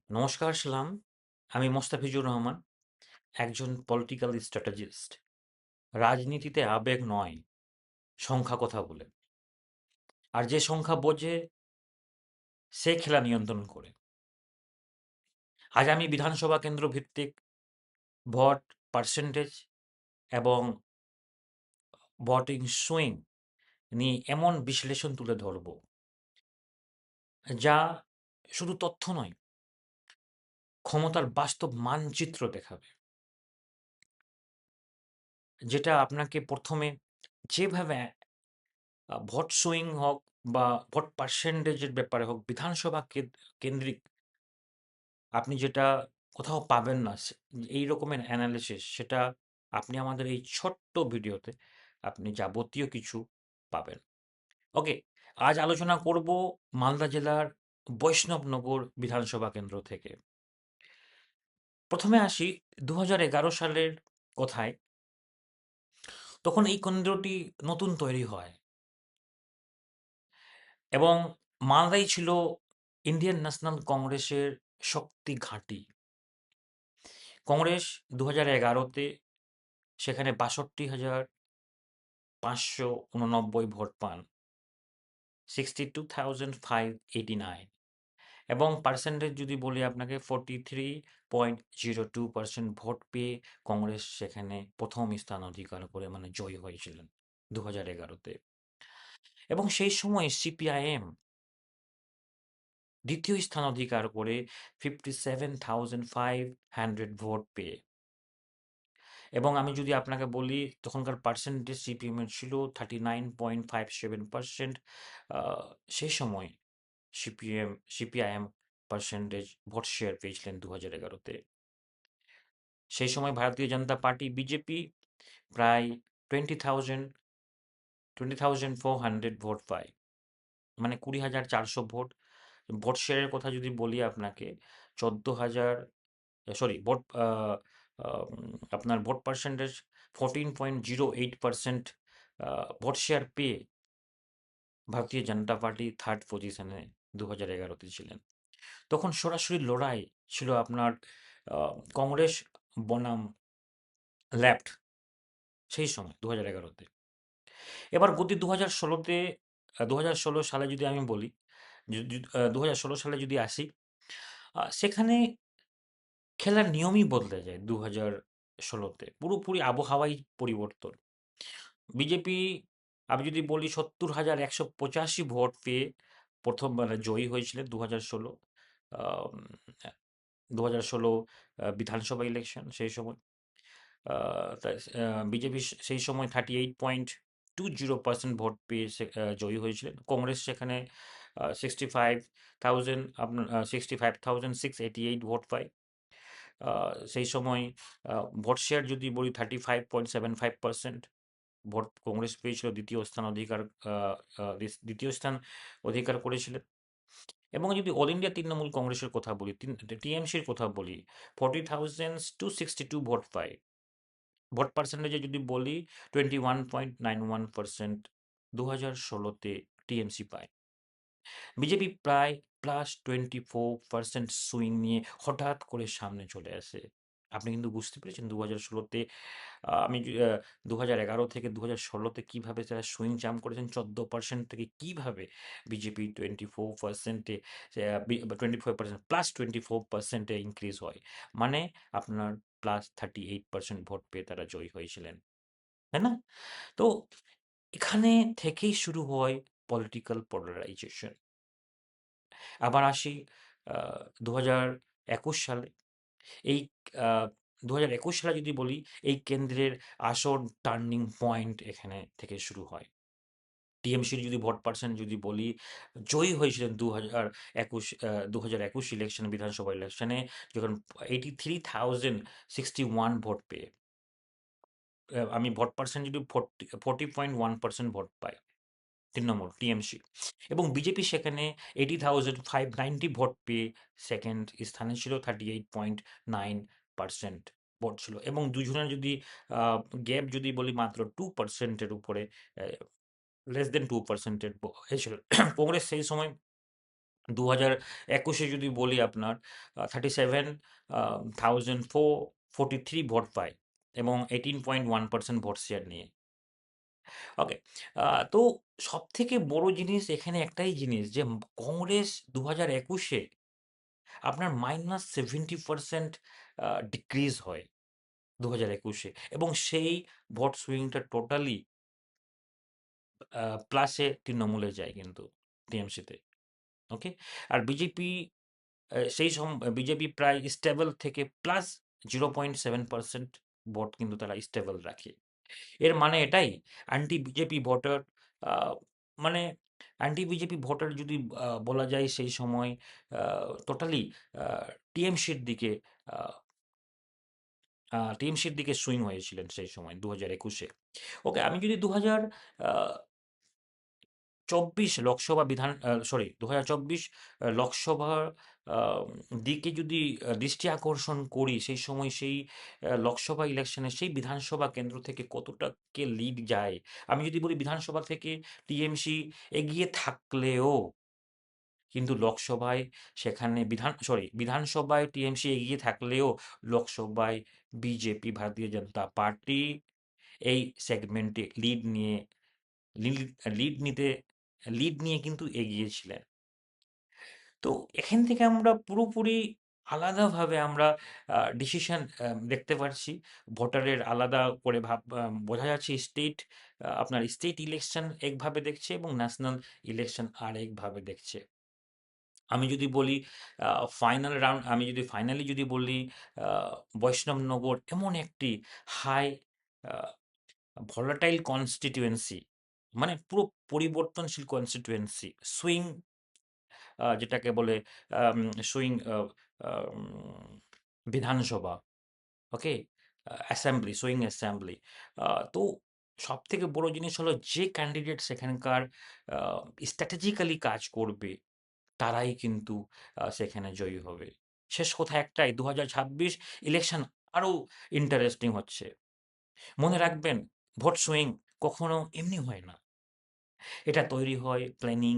নমস্কার সালাম। আমি মোস্তাফিজুর রহমান, একজন পলিটিক্যাল স্ট্র্যাটেজিস্ট। রাজনীতিতে আবেগ নয়, সংখ্যা কথা বলে। আর যে সংখ্যা বোঝে সে খেলা নিয়ন্ত্রণ করে। আগামী বিধানসভা কেন্দ্র ভিত্তিক ভোট পার্সেন্টেজ এবং ভোটিং সুইং নিয়ে এমন বিশ্লেষণ তুলে ধরব যা শুধু তথ্য নয়, ক্ষমতার বাস্তব মানচিত্র দেখাবে। যেটা আপনাকে প্রথমে যেভাবে ভোট সুইং হোক বা ভোট পার্সেন্টেজের ব্যাপারে হোক, বিধানসভা কেন্দ্রিক আপনি যেটা কোথাও পাবেন না, এই রকমের অ্যানালিসিস, সেটা আপনি আমাদের এই ছোট্ট ভিডিওতে আপনি যাবতীয় কিছু পাবেন। ওকে, আজ আলোচনা করব মালদা জেলার বৈষ্ণবনগর বিধানসভা কেন্দ্র থেকে। প্রথমে আসি 2011 সালের কথায়। তখন এই কেন্দ্রটি নতুন তৈরি হয় এবং মালদাই ছিল ইন্ডিয়ান ন্যাশনাল কংগ্রেসের শক্তি ঘাঁটি। কংগ্রেস 2011-তে সেখানে 62,589 ভোট পান, 62,589, এবং পার্সেন্টেজ যদি বলি আপনাকে 43.02% ভোট পেয়ে কংগ্রেস সেখানে প্রথম স্থান অধিকার করে, মানে জয়ী হয়েছিলেন 2011-তে। এবং সেই সময় সিপিআইএম দ্বিতীয় স্থান অধিকার করে 57,500 ভোট পেয়ে। এবং আমি যদি আপনাকে বলি, তখনকার পার্সেন্টেজ সিপিএম এর ছিল 39.57%। সেই সময় সিপিআইএম পার্সেন্টেজ ভোট শেয়ার পেয়েছিলেন 2011-তে। সেই সময় ভারতীয় জনতা পার্টি বিজেপি প্রায় 20,400 ভোট পায়, মানে 20,400 ভোট। ভোট শেয়ারের কথা যদি বলি আপনাকে, 14,000, সরি, আপনার ভোট পার্সেন্টেজ 14.08% ভোট শেয়ার পেয়ে ভারতীয় জনতা পার্টি থার্ড পজিশনে 2011-তে ছিলেন। তখন সরাসরি লড়াই ছিল আপনার কংগ্রেস বনাম লেফট, সেই সময় 2011-তে। এবার গতি 2016-তে, 2016 সালে যদি আমি বলি, 2016 সালে যদি আসি, সেখানে খেলার নিয়মই বদলে যায় 2016-তে। পুরোপুরি আবহাওয়াই পরিবর্তন। বিজেপি, আমি যদি বলি, 70,185 ভোট পেয়ে প্রথম মানে জয়ী হয়েছিলেন 2016। আম 2016 বিধানসভা ইলেকশন সেই সময়। তাই বিজেপি সেই সময় 38.20% ভোট পেয়ে জয়ী হয়েছিলেন। কংগ্রেস সেখানে 65,000, আপনার 65,688 ভোট পায়। সেই সময় ভোট শেয়ার যদি বলি 35.75% ভোট কংগ্রেস পেয়েছিল, দ্বিতীয় স্থান অধিকার করেছিলেন। এবং যদি অল ইন্ডিয়া তৃণমূল কংগ্রেসের কথা বলি, টিএমসির কথা বলি, 40,262 ভোট পায়। ভোট পার্সেন্টেজে যদি বলি 21.91% 2016-তে টিএমসি পায়। বিজেপি প্রায় +24% সুইং নিয়ে হঠাৎ করে সামনে চলে আসে। আপনি কিন্তু বুঝতে পেরেছেন 2016-তে, আমি 2011 থেকে 2016-তে কিভাবে তারা সুইং জাম্প করেছেন 14% থেকে, কিভাবে বিজেপি 24%-এ, 24%, +24%-এ ইনক্রিজ হয়। মানে আপনার +38% ভোট পেয়ে তারা জয়ী হয়েছিলেন, তাই না? তো এখানে থেকেই শুরু হয় পলিটিক্যাল পোলারাইজেশন। আবার আসি 2021 সালে। এই আ 2021 সালে যদি বলি, এই কেন্দ্রের আসল টার্নিং পয়েন্ট এখানে থেকে শুরু হয়। টিএমসির যদি ভোট পার্সেন্ট যদি বলি, জয়ী হয়েছিলেন 2021 ইলেকশন, বিধানসভা ইলেকশনে, যখন 83,061 ভোট পেয়ে। আমি ভোট পার্সেন্ট যদি 40.1% ভোট পায় তৃণমূল, টিএমসি। এবং বিজেপি সেখানে 80,590 ভোট পেয়ে সেকেন্ড স্থানে ছিল, 38.9% ভোট ছিল। এবং দুজনের যদি গ্যাপ যদি বলি, মাত্র 2%-এর উপরে, লেস দেন 2%-এর হয়েছিল। কংগ্রেস সেই সময় 2021-এ যদি বলি আপনার 37,443 ভোট পায় এবং 18.1% ভোট শেয়ার নিয়ে। ওকে। তো সবথেকে বড় জিনিস এখানে একটাই জিনিস যে কংগ্রেস 2021-এ আপনার -70% ডিক্রিজ হয় 2021-এ, এবং সেই ভোট সুইংটা টোটালি প্লাসে তৃণমূলে যায় কিন্তু, টিএমসিতে। ওকে? আর বিজেপি বিজেপি প্রায় স্টেবল থেকে প্লাস 0.7% ভোট কিন্তু তারা স্টেবল রাখে। এর মানে এটাই, অ্যান্টি বিজেপি ভোটার, মানে অ্যান্টি বিজেপি ভোটার যদি বলা যায় সেই সময় টোটালি টিএমসির দিকে, টিএমসির দিকে সুইং হয়েছিলেন সেই সময় 2021-এ। ওকে, আমি যদি 2024 লোকসভা সরি 2024 লোকসভার দিকে যদি দৃষ্টি আকর্ষণ করি, সেই সময় সেই লোকসভা ইলেকশনে সেই বিধানসভা কেন্দ্র থেকে কতটা কে লিড যায়। আমি যদি বলি বিধানসভা থেকে টিএমসি এগিয়ে থাকলেও কিন্তু লোকসভায় সেখানে বিধানসভায় টিএমসি এগিয়ে থাকলেও লোকসভায় বিজেপি, ভারতীয় জনতা পার্টি এই সেগমেন্টে লিড লিড নিতে লিড নিয়ে কিন্তু এগিয়েছিলেন। তো এখান থেকে আমরা পুরোপুরি আলাদাভাবে আমরা ডিসিশন দেখতে পারছি। ভোটারের আলাদা করে বোঝা যাচ্ছে আপনার স্টেট ইলেকশন একভাবে দেখছে এবং ন্যাশনাল ইলেকশন আরেকভাবে দেখছে। আমি যদি বলি আমি যদি ফাইনালি যদি বলি, বৈষ্ণবনগর এমন একটি হাই ভোলাটাইল কনস্টিটিউয়েন্সি, মানে পুরো পরিবর্তনশীল কনস্টিটিউয়েন্সি, সুইং, যেটাকে বলে সুইং বিধানসভা। ওকে, সুইং অ্যাসেম্বলি। তো সব থেকে বড় জিনিস হলো যে ক্যান্ডিডেট সেখানকার স্ট্র্যাটেজিক্যালি কাজ করবে তারাই কিন্তু সেখানে জয়ী হবে। শেষ কথা একটাই, 2026 ইলেকশন আরো ইন্টারেস্টিং হচ্ছে। মনে রাখবেন, ভোট সুইং কখনো এমনি হয় না। এটা তৈরি হয় প্ল্যানিং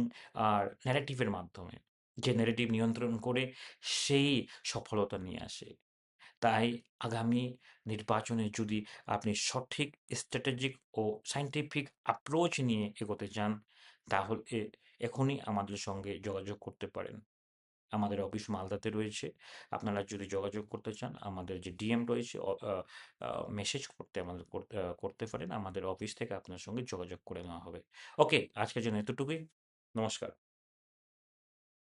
আর ন্যারেটিভের মাধ্যমে। যে ন্যারেটিভ নিয়ন্ত্রণ করে সেই সফলতা নিয়ে আসে। তাই আগামী নির্বাচনে যদি আপনি সঠিক স্ট্র্যাটেজিক ও সায়েন্টিফিক অ্যাপ্রোচ নিয়ে এগোতে চান, তাহলে এখনই আমাদের সঙ্গে যোগাযোগ করতে পারেন। আমাদের অফিস মালদাতে রয়েছে। আপনারা যদি যোগাযোগ করতে চান, আমাদের যে ডিএম রয়েছে, মেসেজ করতে পারেন। আমাদের অফিস থেকে আপনার সঙ্গে যোগাযোগ করে নেওয়া হবে। ওকে, আজকের জন্য এতটুকুই। নমস্কার।